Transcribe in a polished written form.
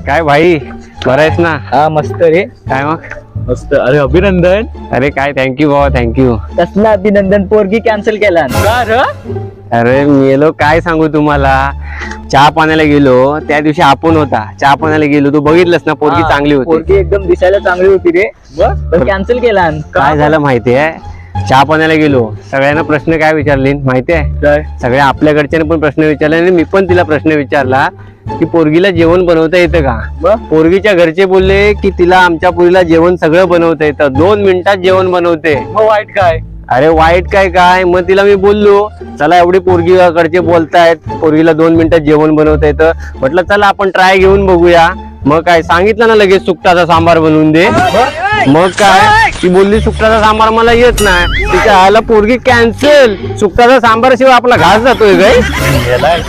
काय भाई बरं आहेस ना? हा मस्त रे. काय मग? मस्त. अरे अभिनंदन. अरे काय थँक्यू भावा थँक्यू. कसला अभिनंदन? पोरगी कॅन्सल केला ना? अरे मेलो काय सांगू तुम्हाला. चहा पाण्याला गेलो त्या दिवशी आपण होता चहा पाण्याला गेलो तू बघितलंस ना पोरगी चांगली होती. पोरगी एकदम दिसायला चांगली होती रे. पण कॅन्सल केला. काय झालं माहितीये चहा पाण्याला गेलो सगळ्यांना प्रश्न काय विचारले माहितीये सगळ्या आपल्याकडच्याने पण प्रश्न विचारले आणि मी पण तिला प्रश्न विचारला की पोरगीला जेवण बनवता येतं का. पोरगीच्या घरचे बोलले की तिला आमच्या पोरीला जेवण सगळं बनवता येतं 2 मिनिटात जेवण बनवते. वाईट काय? अरे वाईट काय मग तिला मी बोललो चला एवढी पोरगीकडचे बोलतायत पोरगीला 2 मिनिटात जेवण बनवता येतं म्हटलं चला आपण ट्राय घेऊन बघूया. मग काय सांगितलं ना लगेच सुकटाचा सांबार बनवून दे. मग काय ती बोलली सुकटाचा सांबार मला येत नाही तिच्या आला पोरगी कॅन्सल. सुकटाचा सांबार शिवाय आपला घास जातोय काय.